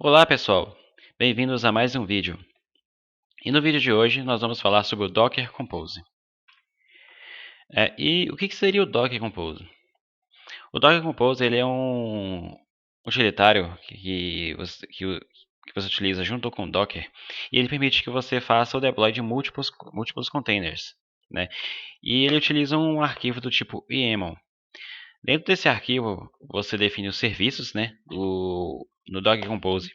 Olá pessoal, bem-vindos a mais um vídeo. E no vídeo de hoje nós vamos falar sobre o Docker Compose. E o que seria o Docker Compose? O Docker Compose ele é um utilitário que você utiliza junto com o Docker e ele permite que você faça o deploy de múltiplos containers, né? E ele utiliza um arquivo do tipo YAML. Dentro desse arquivo você define os serviços, né? No Docker Compose.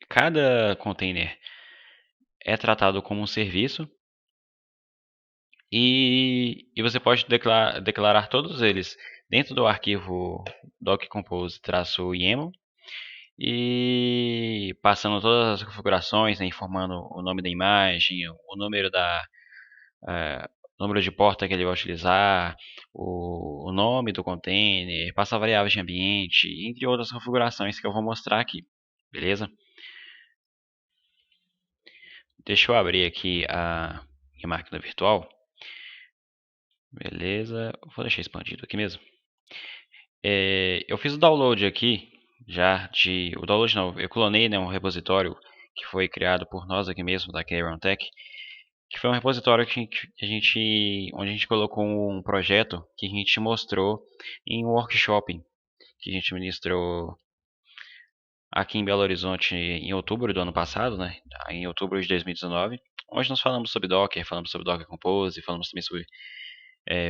Cada container é tratado como um serviço e você pode declarar todos eles dentro do arquivo docker-compose-yaml e passando todas as configurações, né, informando o nome da imagem, o número número de porta que ele vai utilizar, o nome do container, passar variáveis de ambiente, entre outras configurações que eu vou mostrar aqui, beleza? Deixa eu abrir aqui a minha máquina virtual. Beleza, vou deixar expandido aqui mesmo. Eu fiz o download aqui, o download não, eu clonei, né, um repositório que foi criado por nós aqui mesmo, da Keyron Tech, que foi um repositório onde a gente colocou um projeto que a gente mostrou em um workshop que a gente ministrou aqui em Belo Horizonte em outubro do ano passado, né, em outubro de 2019, onde nós falamos sobre Docker Compose, falamos também sobre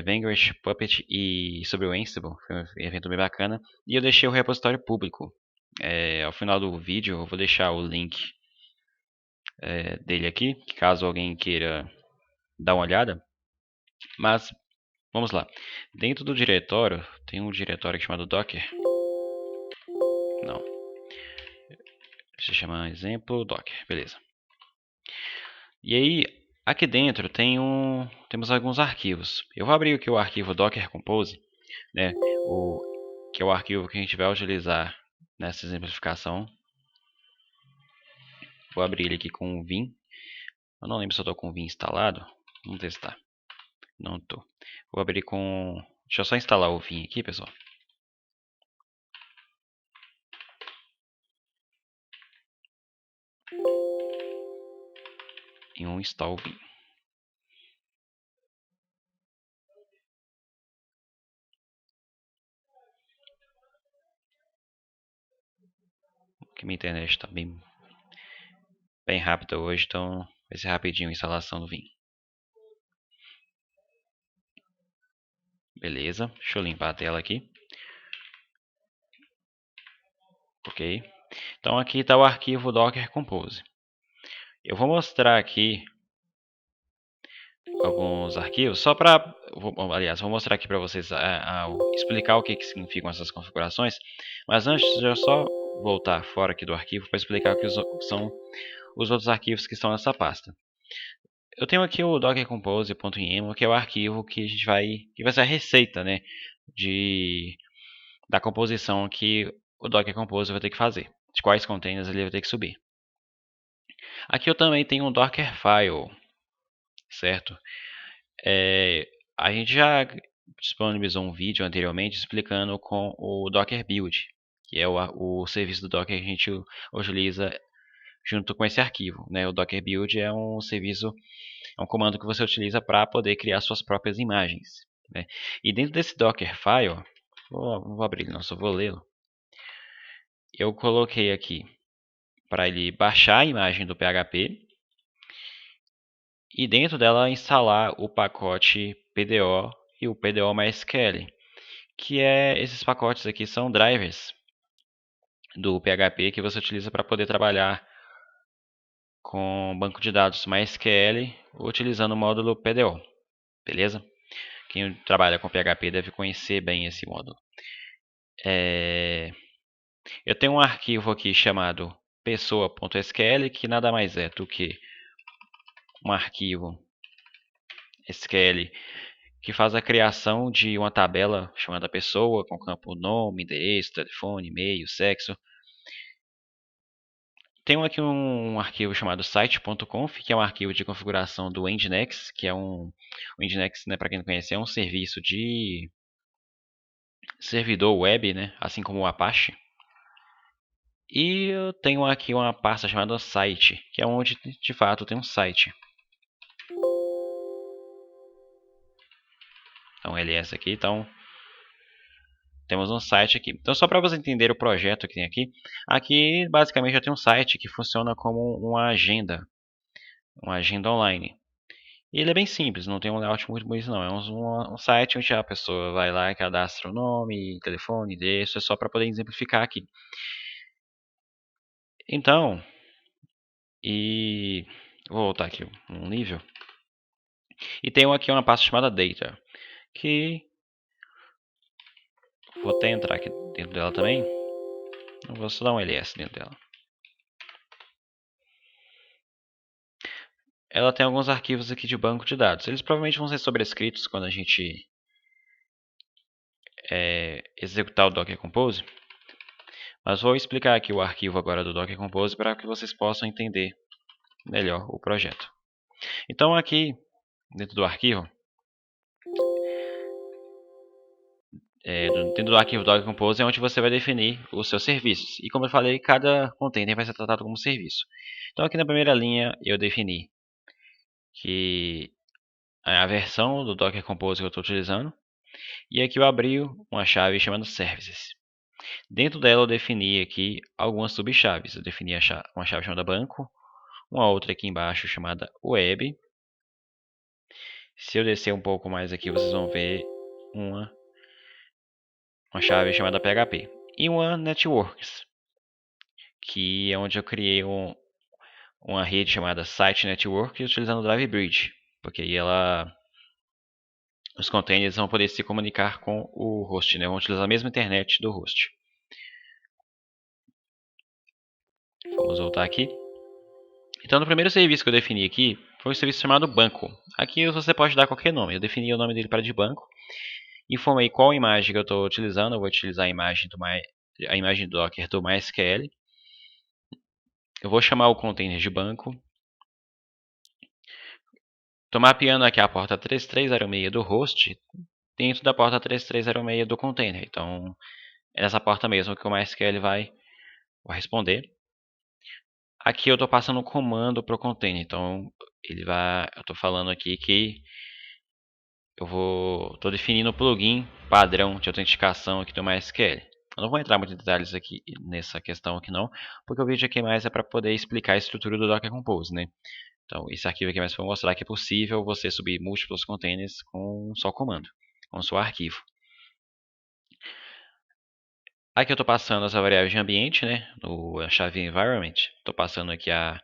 Vanquish, Puppet e sobre o Ansible. Foi um evento bem bacana. E eu deixei o repositório público. Ao final do vídeo eu vou deixar o link dele aqui, caso alguém queira dar uma olhada. Mas vamos lá. Dentro do diretório tem um diretório chamado Docker. Não. Se chama exemplo Docker. Beleza. E aí, aqui dentro temos alguns arquivos. Eu vou abrir aqui o arquivo Docker Compose, né? Que é o arquivo que a gente vai utilizar nessa exemplificação. Vou abrir ele aqui com o Vim. Eu não lembro se eu estou com o Vim instalado. Vamos testar. Não estou. Vou abrir com... Deixa eu só instalar o Vim aqui, pessoal. Em um install Vim. Porque minha internet está bem rápida hoje, então vai ser rapidinho a instalação do Vim. Beleza, deixa eu limpar a tela aqui. Ok. Então aqui está o arquivo Docker Compose. Eu vou mostrar aqui alguns arquivos, vou mostrar aqui para vocês, explicar o que significam essas configurações, mas antes eu só voltar fora aqui do arquivo para explicar o que são os outros arquivos que estão nessa pasta. Eu tenho aqui o dockercompose.yaml, que é o arquivo que vai ser a receita, né, da composição que o Docker Compose vai ter que fazer, de quais containers ele vai ter que subir. Aqui eu também tenho um Dockerfile, certo? A gente já disponibilizou um vídeo anteriormente explicando com o Docker Build, que é o serviço do Docker que a gente utiliza junto com esse arquivo, né? O Docker Build é um serviço, é um comando que você utiliza para poder criar suas próprias imagens, né? E dentro desse Dockerfile, não vou abrir ele não, só vou lê-lo. Eu coloquei aqui para ele baixar a imagem do PHP e dentro dela instalar o pacote PDO e o PDO-MySQL, que esses pacotes aqui são drivers do PHP que você utiliza para poder trabalhar com banco de dados MySQL utilizando o módulo PDO, beleza? Quem trabalha com PHP deve conhecer bem esse módulo. Eu tenho um arquivo aqui chamado pessoa.sql, que nada mais é do que um arquivo SQL que faz a criação de uma tabela chamada pessoa, com campo nome, endereço, telefone, e-mail, sexo. Tenho aqui um arquivo chamado site.conf, que é um arquivo de configuração do Nginx, que é o Nginx, né, para quem não conhece, é um serviço de servidor web, né, assim como o Apache. E eu tenho aqui uma pasta chamada site, que é onde de fato tem um site. Então ls aqui, então temos um site aqui. Então só para você entender o projeto que tem aqui basicamente eu tenho um site que funciona como uma agenda online. E ele é bem simples, não tem um layout muito bonito não. É um site onde a pessoa vai lá e cadastra o nome, telefone, endereço, é só para poder exemplificar aqui. Então, vou voltar aqui um nível. E tenho aqui uma pasta chamada data, que vou até entrar aqui dentro dela também. Eu vou só dar um ls dentro dela. Ela tem alguns arquivos aqui de banco de dados. Eles provavelmente vão ser sobrescritos quando a gente executar o Docker Compose. Mas vou explicar aqui o arquivo agora do Docker Compose para que vocês possam entender melhor o projeto. Então aqui, dentro do arquivo, dentro do arquivo Docker Compose é onde você vai definir os seus serviços. E como eu falei, cada container vai ser tratado como serviço. Então aqui na primeira linha eu defini que a versão do Docker Compose que eu estou utilizando. E aqui eu abri uma chave chamada Services. Dentro dela eu defini aqui algumas subchaves. Eu defini uma chave chamada banco, uma outra aqui embaixo chamada web. Se eu descer um pouco mais aqui, vocês vão ver uma chave chamada PHP. E uma networks, que é onde eu criei uma rede chamada Site Network utilizando o Drive Bridge, porque aí os containers vão poder se comunicar com o host, né? Vão utilizar a mesma internet do host. Vamos voltar aqui. Então, no primeiro serviço que eu defini aqui, foi um serviço chamado banco. Aqui você pode dar qualquer nome. Eu defini o nome dele para de banco. Informei qual imagem que eu estou utilizando. Eu vou utilizar a imagem do Docker do MySQL. Eu vou chamar o container de banco. Estou mapeando aqui a porta 3306 do host dentro da porta 3306 do container. Então, é nessa porta mesmo que o MySQL vai responder. Aqui eu estou passando um comando para o container. Então, eu estou falando aqui que estou definindo o plugin padrão de autenticação aqui do MySQL. Eu não vou entrar muito em detalhes aqui nessa questão aqui não, porque o vídeo aqui mais é para poder explicar a estrutura do Docker Compose, né? Então, esse arquivo aqui é mais para mostrar que é possível você subir múltiplos containers com um só comando, com um só arquivo. Aqui eu estou passando essa variável de ambiente, né? A chave environment. Estou passando aqui a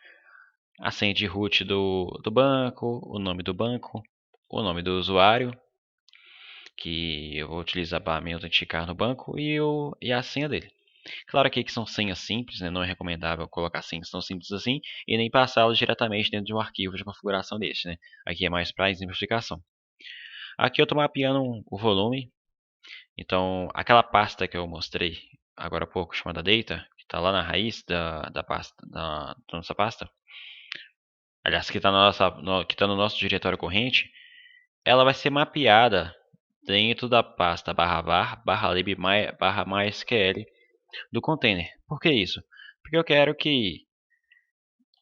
senha de root do banco, o nome do banco, o nome do usuário, que eu vou utilizar para me autenticar no banco, e a senha dele. Claro que são senhas simples, né? Não é recomendável colocar senhas tão simples assim e nem passá-las diretamente dentro de um arquivo de configuração desse, né? Aqui é mais para exemplificação. Aqui eu estou mapeando o volume. Então, aquela pasta que eu mostrei agora há pouco, chamada data, que está lá na raiz da nossa pasta, aliás, que está no nosso diretório corrente, ela vai ser mapeada dentro da pasta /var /lib /mysql do container. Por que isso? Porque eu quero que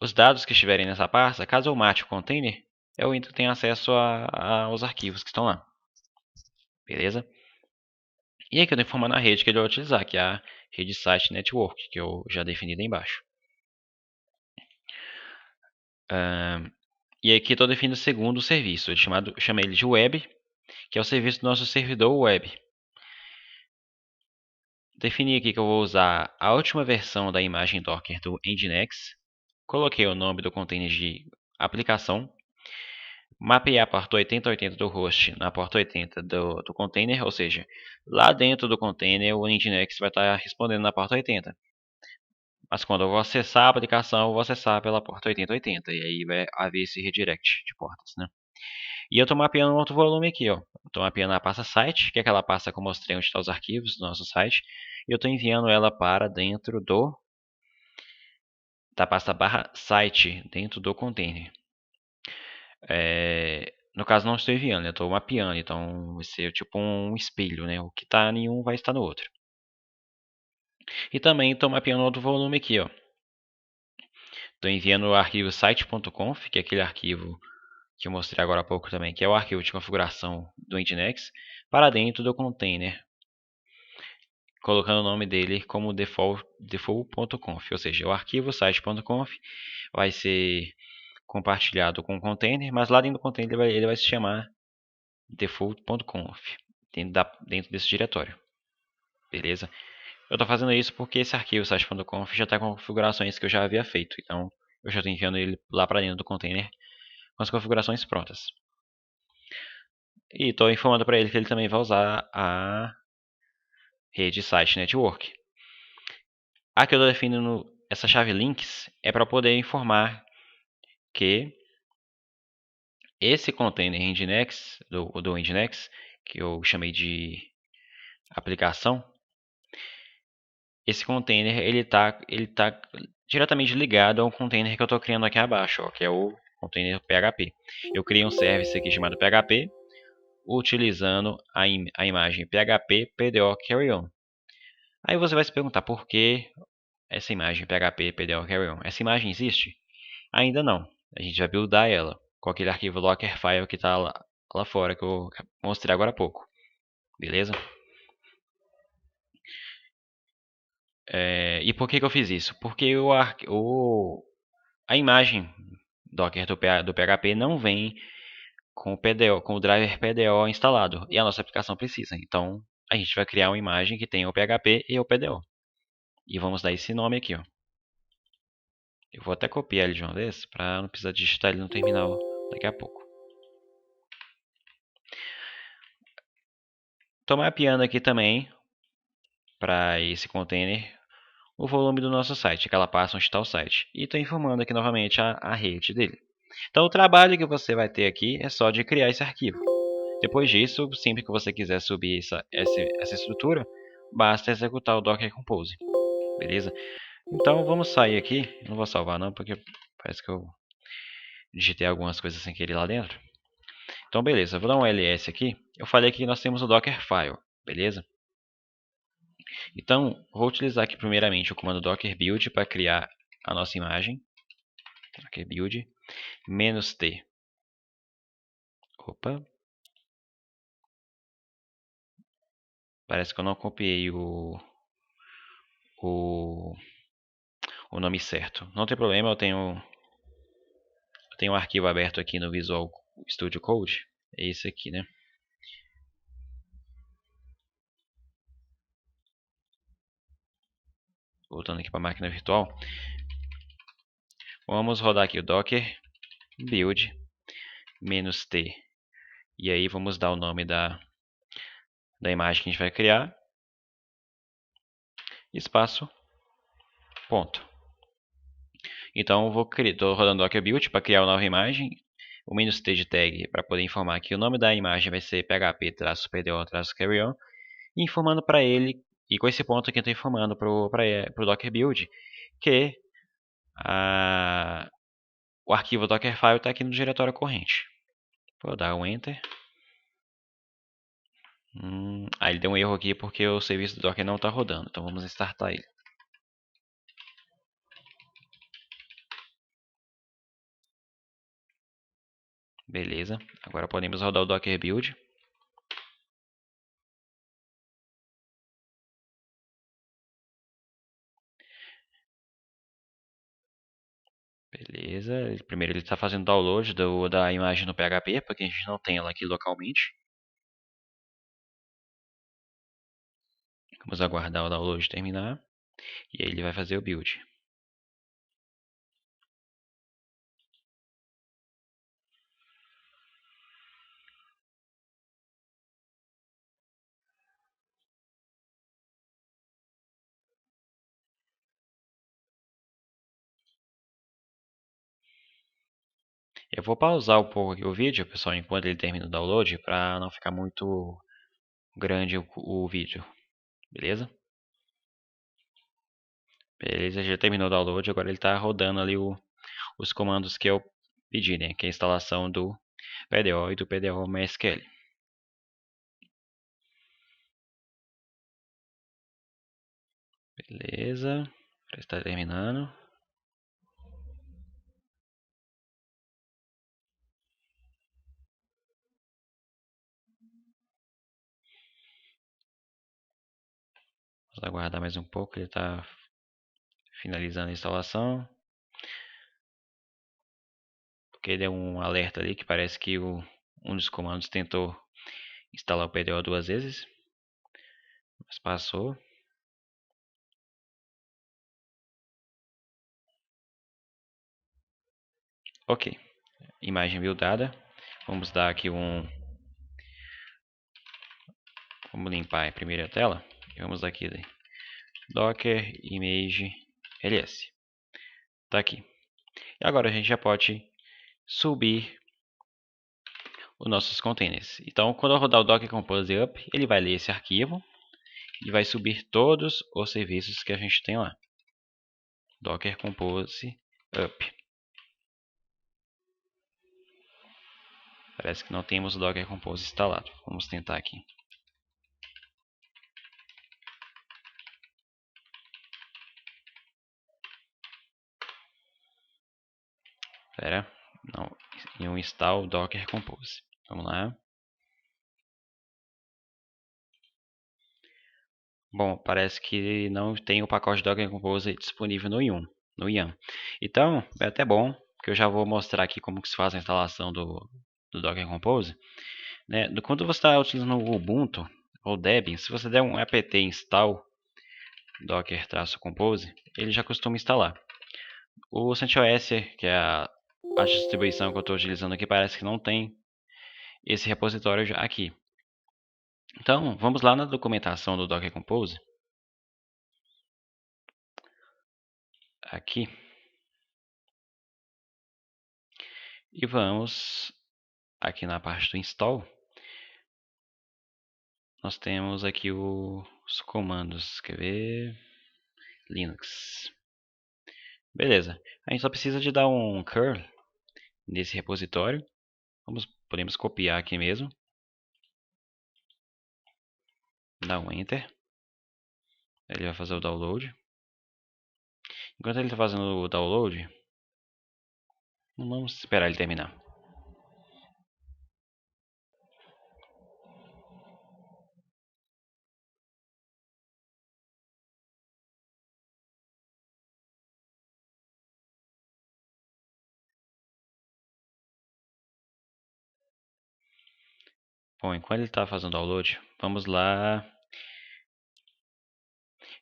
os dados que estiverem nessa pasta, caso eu mate o container, eu tenha acesso aos arquivos que estão lá. Beleza? E aqui eu estou informando a rede que ele vai utilizar, que é a rede Site Network, que eu já defini lá embaixo. E aqui estou definindo o segundo serviço, eu chamei ele de Web, que é o serviço do nosso servidor web. Defini aqui que eu vou usar a última versão da imagem Docker do Nginx. Coloquei o nome do container de aplicação. Mapeei a porta 8080 do host na porta 80 do container, ou seja, lá dentro do container o Nginx vai estar respondendo na porta 80. Mas quando eu vou acessar a aplicação, eu vou acessar pela porta 8080. E aí vai haver esse redirect de portas, né? E eu estou mapeando um outro volume aqui, ó. Estou mapeando a pasta site, que é aquela pasta que eu mostrei onde estão os arquivos do nosso site. E eu estou enviando ela para dentro da pasta /site, dentro do container. No caso, não estou enviando, eu estou mapeando. Então, vai ser tipo um espelho, né? O que está em um vai estar no outro. E também estou mapeando outro volume aqui, ó. Estou enviando o arquivo site.conf, que é aquele arquivo que eu mostrei agora há pouco também, que é o arquivo de configuração do Nginx, para dentro do container, colocando o nome dele como default.conf, ou seja, o arquivo site.conf vai ser compartilhado com o container, mas lá dentro do container ele vai se chamar default.conf, dentro desse diretório, beleza? Eu estou fazendo isso porque esse arquivo site.conf já está com configurações que eu já havia feito, então eu já estou enviando ele lá para dentro do container com as configurações prontas. E estou informando para ele que ele também vai usar a rede site network. Aqui eu estou definindo essa chave links é para poder informar que esse container Nginx, do Nginx, que eu chamei de aplicação, esse container ele tá diretamente ligado ao container que eu estou criando aqui abaixo, ó, que é o container PHP. Eu criei um service aqui chamado PHP, utilizando a imagem PHP PDO Carry-On. Aí você vai se perguntar por que essa imagem PHP PDO Carry-On. Essa imagem existe? Ainda não. A gente vai buildar ela com aquele arquivo Dockerfile que está lá fora, que eu mostrei agora há pouco. Beleza? E por que eu fiz isso? Porque a imagem Docker do PHP não vem com o PDO, com o driver PDO instalado. E a nossa aplicação precisa. Então, a gente vai criar uma imagem que tenha o PHP e o PDO. E vamos dar esse nome aqui, ó. Eu vou até copiar ele de uma vez, para não precisar digitar ele no terminal daqui a pouco. Estou mapeando aqui também, para esse container, o volume do nosso site, aquela pasta onde está o site. E estou informando aqui novamente a rede dele. Então, o trabalho que você vai ter aqui é só de criar esse arquivo. Depois disso, sempre que você quiser subir essa estrutura, basta executar o Docker Compose. Beleza? Então, vamos sair aqui. Não vou salvar não, porque parece que eu digitei algumas coisas sem querer lá dentro. Então, beleza. Vou dar um ls aqui. Eu falei que nós temos o Dockerfile. Beleza? Então, vou utilizar aqui primeiramente o comando docker build para criar a nossa imagem. Docker build -t. Opa. Parece que eu não copiei o nome certo. Não tem problema, eu tenho um arquivo aberto aqui no Visual Studio Code. É esse aqui, né? Voltando aqui para a máquina virtual. Vamos rodar aqui o docker build -t. E aí vamos dar o nome da imagem que a gente vai criar. Espaço, ponto. Então eu estou rodando o docker build para criar uma nova imagem. O -t de tag para poder informar que o nome da imagem vai ser php-pdo-carry-on. E informando para ele, e com esse ponto aqui eu estou informando para o docker build que o arquivo Dockerfile está aqui no diretório corrente. Vou dar um Enter. Ele deu um erro aqui porque o serviço do Docker não está rodando. Então vamos startar ele. Beleza. Agora podemos rodar o Docker Build. Beleza. Primeiro ele está fazendo download da imagem no PHP, porque a gente não tem ela aqui localmente. Vamos aguardar o download terminar. E aí ele vai fazer o build. Eu vou pausar um pouco aqui o vídeo, pessoal, enquanto ele termina o download, para não ficar muito grande o vídeo. Beleza? Beleza, já terminou o download, agora ele está rodando ali os comandos que eu pedi, né? Que é a instalação do PDO e do PDO MySQL. Beleza. Está terminando. Vamos aguardar mais um pouco, ele está finalizando a instalação. Porque deu um alerta ali que parece que um dos comandos tentou instalar o PDO 2 vezes. Mas passou. Ok. Imagem buildada. Vamos dar aqui Vamos limpar a primeira tela. E vamos dar aqui Docker Image LS. Tá aqui. E agora a gente já pode subir os nossos containers. Então, quando eu rodar o Docker Compose Up, ele vai ler esse arquivo e vai subir todos os serviços que a gente tem lá. Docker Compose Up. Parece que não temos o Docker Compose instalado. Vamos tentar aqui. Espera, não, em um install Docker Compose. Vamos lá. Bom, parece que não tem o pacote Docker Compose disponível no YAM. Então, é até bom, que eu já vou mostrar aqui como que se faz a instalação do Docker Compose. Né? Quando você está utilizando o Ubuntu ou Debian, se você der um apt install Docker-Compose, ele já costuma instalar. O CentOS, que é a distribuição que eu estou utilizando aqui, parece que não tem esse repositório já aqui. Então, vamos lá na documentação do Docker Compose. Aqui. E vamos aqui na parte do install. Nós temos aqui os comandos. Quer ver? Linux. Beleza. A gente só precisa de dar um curl nesse repositório. Podemos copiar aqui mesmo. Dá um enter. Ele vai fazer o download. Enquanto ele está fazendo o download, vamos esperar ele terminar. Bom, enquanto ele está fazendo o download, vamos lá.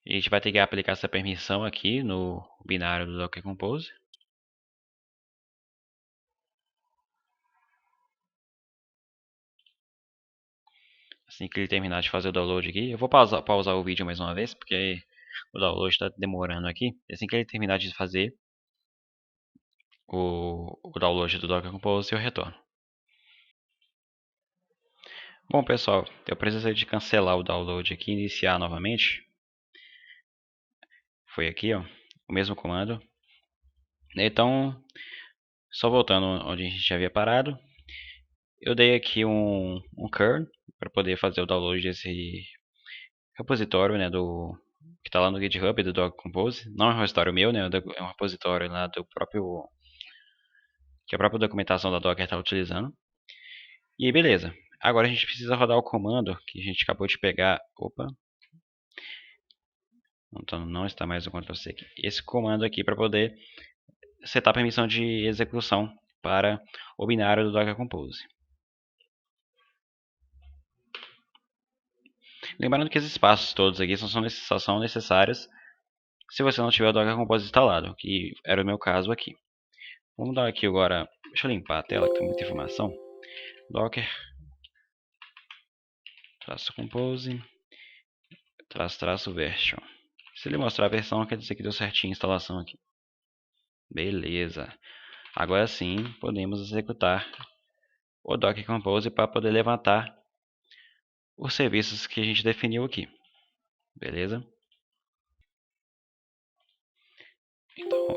A gente vai ter que aplicar essa permissão aqui no binário do Docker Compose. Assim que ele terminar de fazer o download aqui, eu vou pausar o vídeo mais uma vez, porque o download está demorando aqui. Assim que ele terminar de fazer o download do Docker Compose, eu retorno. Bom, pessoal, eu precisei de cancelar o download aqui e iniciar novamente. Foi aqui, ó, o mesmo comando. Então, só voltando onde a gente já havia parado, eu dei aqui um curl para poder fazer o download desse repositório, né, que está lá no GitHub do Docker Compose. Não é um repositório meu, né, é um repositório lá do próprio que a própria documentação da Docker está utilizando. E aí, beleza. Agora a gente precisa rodar o comando que a gente acabou de pegar. Opa. Então não está mais o Ctrl+C aqui. Esse comando aqui para poder setar a permissão de execução para o binário do Docker Compose. Lembrando que esses passos todos aqui só são necessários se você não tiver o Docker Compose instalado, que era o meu caso aqui. Vamos dar aqui agora, deixa eu limpar a tela que tem muita informação. Docker -compose -version. Se ele mostrar a versão, quer dizer que deu certinho a instalação aqui. Beleza. Agora sim, podemos executar o Docker Compose para poder levantar os serviços que a gente definiu aqui. Beleza?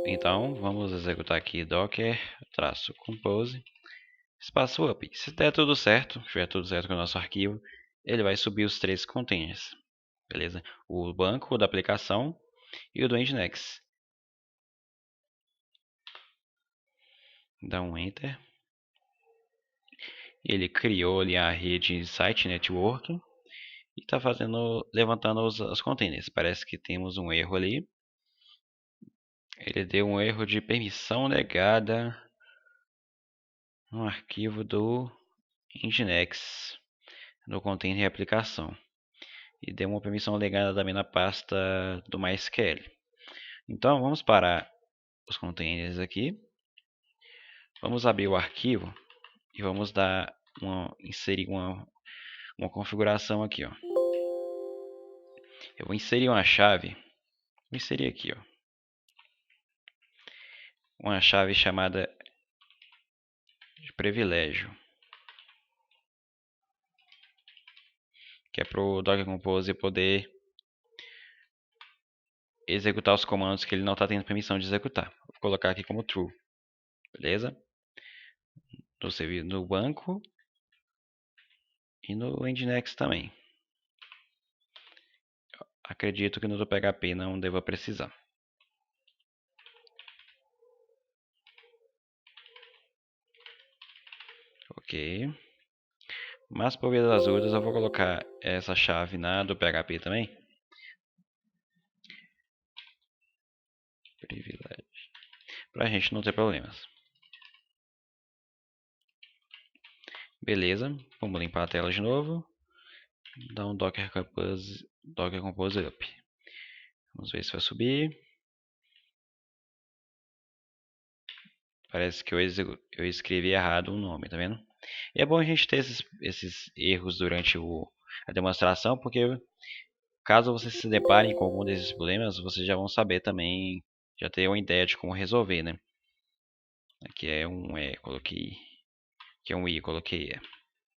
Então vamos executar aqui Docker-Compose espaço up. Se der tudo certo, estiver tudo certo com o nosso arquivo, ele vai subir os 3 containers. Beleza? O banco da aplicação, e o do Nginx. Dá um Enter. Ele criou ali a rede Site Network e está levantando os containers. Parece que temos um erro ali. Ele deu um erro de permissão negada no arquivo do Nginx, no container de aplicação. E deu uma permissão negada também na pasta do MySQL. Então vamos parar os containers aqui. Vamos abrir o arquivo e vamos inserir uma configuração aqui, ó. Eu vou inserir uma chave. Vou inserir aqui, ó, uma chave chamada de privilégio, que é para o Docker Compose poder executar os comandos que ele não está tendo permissão de executar. Vou colocar aqui como true, beleza? No banco e no Nginx também. Acredito que no do PHP não deva precisar. Ok. Mas por via das dúvidas eu vou colocar essa chave na do PHP também. Privilégio. Pra gente não ter problemas. Beleza. Vamos limpar a tela de novo. Dar um Docker Compose up. Vamos ver se vai subir. Parece que eu escrevi errado o nome, tá vendo? E é bom a gente ter esses erros durante a demonstração, porque caso vocês se deparem com algum desses problemas, vocês já vão saber também, já ter uma ideia de como resolver, né? Aqui é um E, coloquei. Aqui é um I, coloquei E.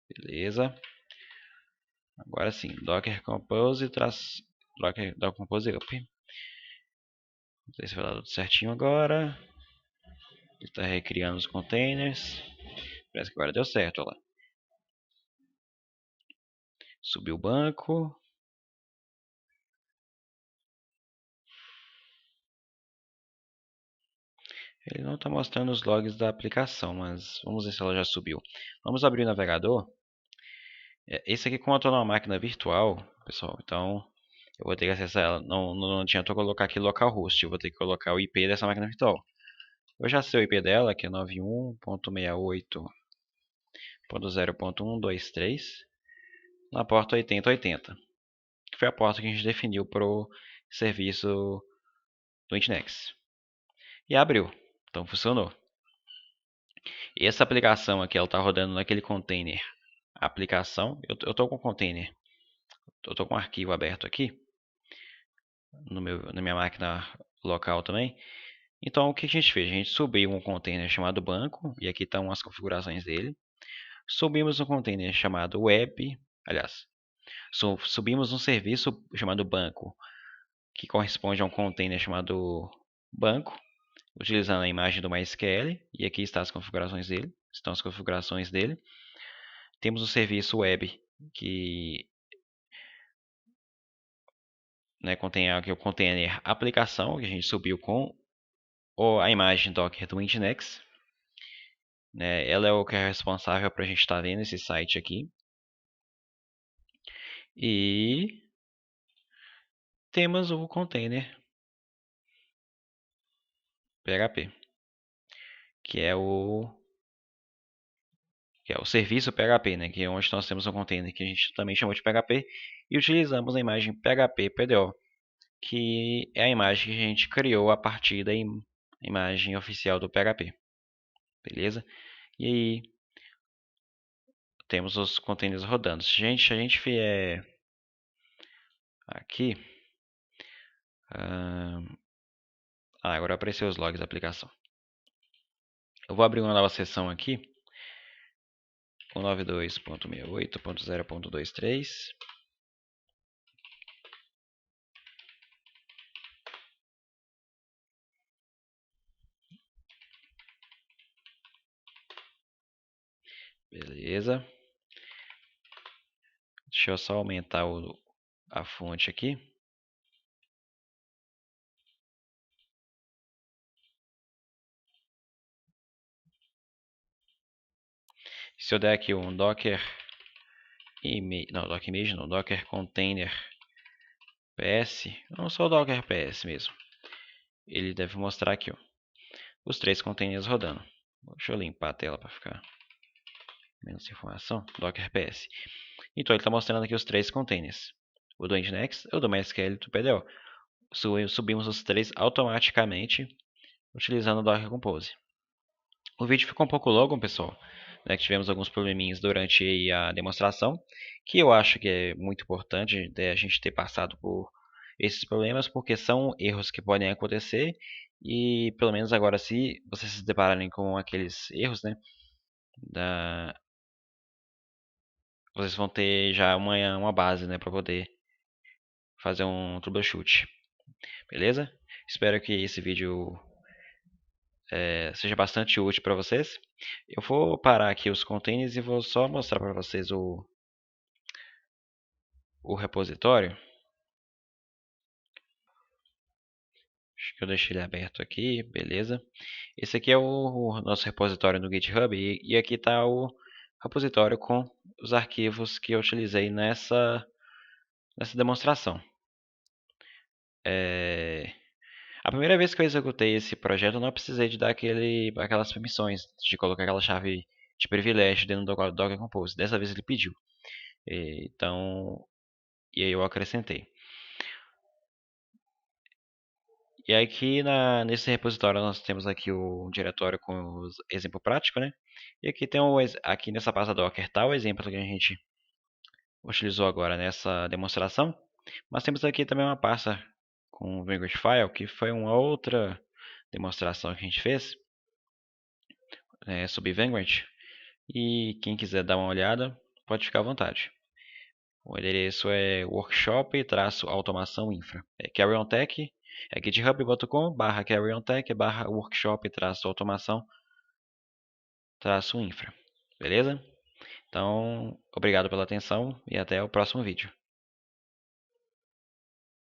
Beleza. Agora sim, Docker Compose Docker Compose up. Não sei se vai dar tudo certinho agora. Ele está recriando os containers. Parece que agora deu certo, olha lá. Subiu o banco. Ele não está mostrando os logs da aplicação, mas vamos ver se ela já subiu. Vamos abrir o navegador. Esse aqui conta numa máquina virtual, pessoal. Então eu vou ter que acessar ela. Não adianta eu colocar aqui localhost. Eu vou ter que colocar o IP dessa máquina virtual. Eu já sei o IP dela, que é 91.68.0.123, na porta 8080, que foi a porta que a gente definiu para o serviço do Nginx. E abriu, então funcionou. E essa aplicação aqui, ela está rodando naquele container. A aplicação, eu estou com o container, eu estou com um arquivo aberto aqui, na minha máquina local também. Então o que a gente fez? A gente subiu um container chamado banco, e aqui estão as configurações dele. Subimos um container chamado web, aliás, subimos um serviço chamado banco, que corresponde a um container chamado banco, utilizando a imagem do MySQL, e aqui estão as configurações dele. Temos o serviço web, que contém aqui o container aplicação, que a gente subiu com a imagem Docker do Nginx. Ela é o que é responsável para a gente estar vendo esse site aqui. E temos o container PHP, que é o serviço PHP, que é onde nós temos um container que a gente também chamou de PHP, e utilizamos a imagem PHP PDO, que é a imagem que a gente criou a partir da imagem oficial do PHP. Beleza? E aí temos os containers rodando. Se a gente vier aqui, agora apareceu os logs da aplicação. Eu vou abrir uma nova seção aqui com 92.68.0.23. Beleza. Deixa eu só aumentar a fonte aqui. Se eu der aqui um docker image, não, docker image não, docker container ps, não só o docker ps mesmo, ele deve mostrar aqui, ó, os 3 containers rodando. Deixa eu limpar a tela para ficar menos informação. Docker ps. Então ele está mostrando aqui os 3 containers, o do Nginx, o do MySQL e do PDO. Subimos os 3 automaticamente utilizando o Docker Compose. O vídeo ficou um pouco longo, pessoal, né, que tivemos alguns probleminhas durante a demonstração, que eu acho que é muito importante a gente ter passado por esses problemas, porque são erros que podem acontecer e pelo menos agora, se vocês se depararem com aqueles erros, né, vocês vão ter já uma base, né, para poder fazer um troubleshoot, beleza? Espero que esse vídeo seja bastante útil para vocês. Eu vou parar aqui os containers e vou só mostrar para vocês o repositório. Acho que eu deixei ele aberto aqui, beleza. Esse aqui é o nosso repositório no GitHub e aqui está o repositório com os arquivos que eu utilizei nessa demonstração. A primeira vez que eu executei esse projeto, eu não precisei de dar aquelas permissões, de colocar aquela chave de privilégio dentro do Docker Compose. Dessa vez ele pediu. Então, e aí eu acrescentei. E aqui nesse repositório nós temos aqui o diretório com o exemplo prático, né? E aqui tem aqui nessa pasta Docker está o exemplo que a gente utilizou agora nessa demonstração. Mas temos aqui também uma pasta com o Vagrant File, que foi uma outra demonstração que a gente fez sobre Vagrant. E quem quiser dar uma olhada, pode ficar à vontade. O endereço é workshop-automação infra. É carryontech, é github.com/carryontech/workshop-automação-infra. Beleza? Então, obrigado pela atenção e até o próximo vídeo.